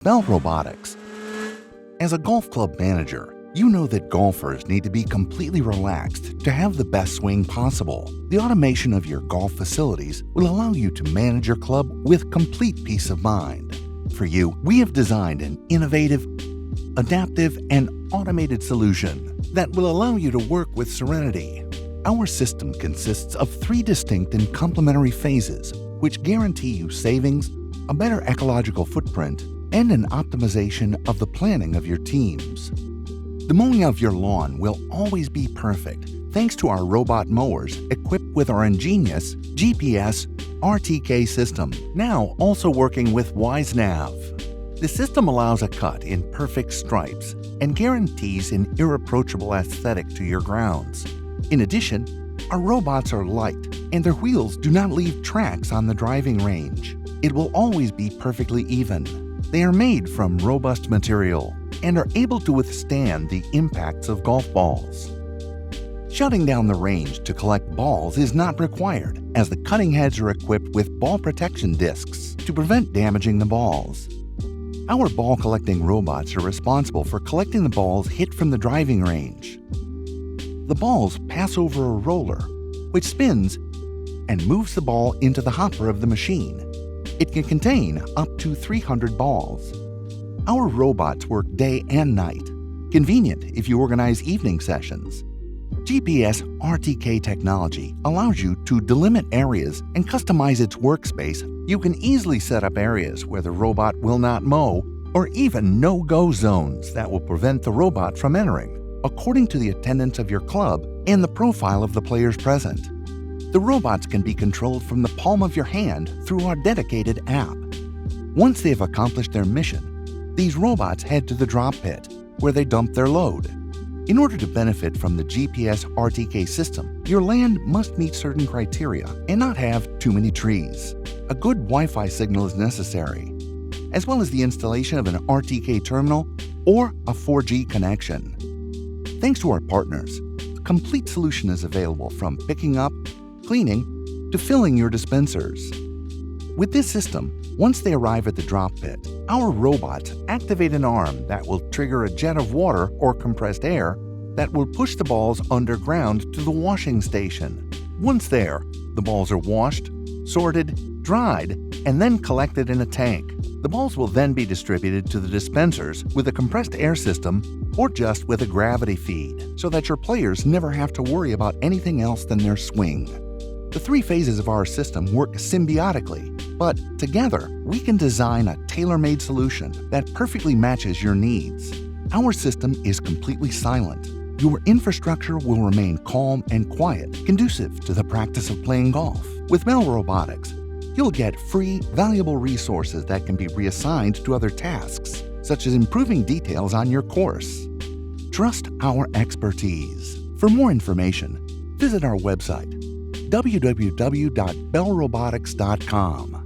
Belrobotics. As a golf club manager, you know that golfers need to be completely relaxed to have the best swing possible. The automation of your golf facilities will allow you to manage your club with complete peace of mind. For you, we have designed an innovative, adaptive, and automated solution that will allow you to work with serenity. Our system consists of 3 distinct and complementary phases, which guarantee you savings, a better ecological footprint, and an optimization of the planning of your teams. The mowing of your lawn will always be perfect thanks to our robot mowers equipped with our ingenious GPS RTK system, now also working with WiseNav. The system allows a cut in perfect stripes and guarantees an irreproachable aesthetic to your grounds. In addition, our robots are light and their wheels do not leave tracks on the driving range. It will always be perfectly even. They are made from robust material and are able to withstand the impacts of golf balls. Shutting down the range to collect balls is not required, as the cutting heads are equipped with ball protection discs to prevent damaging the balls. Our ball collecting robots are responsible for collecting the balls hit from the driving range. The balls pass over a roller, which spins and moves the ball into the hopper of the machine. It can contain up to 300 balls. Our robots work day and night, convenient if you organize evening sessions. GPS RTK technology allows you to delimit areas and customize its workspace. You can easily set up areas where the robot will not mow, or even no-go zones that will prevent the robot from entering, according to the attendance of your club and the profile of the players present. The robots can be controlled from the palm of your hand through our dedicated app. Once they've accomplished their mission, these robots head to the drop pit, where they dump their load. In order to benefit from the GPS RTK system, your land must meet certain criteria and not have too many trees. A good Wi-Fi signal is necessary, as well as the installation of an RTK terminal or a 4G connection. Thanks to our partners, a complete solution is available from picking up, cleaning, to filling your dispensers. With this system, once they arrive at the drop pit, our robots activate an arm that will trigger a jet of water or compressed air that will push the balls underground to the washing station. Once there, the balls are washed, sorted, dried, and then collected in a tank. The balls will then be distributed to the dispensers with a compressed air system or just with a gravity feed, so that your players never have to worry about anything else than their swing. The 3 phases of our system work symbiotically, but together we can design a tailor-made solution that perfectly matches your needs. Our system is completely silent. Your infrastructure will remain calm and quiet, conducive to the practice of playing golf. With Belrobotics, you'll get free, valuable resources that can be reassigned to other tasks, such as improving details on your course. Trust our expertise. For more information, visit our website, www.belrobotics.com.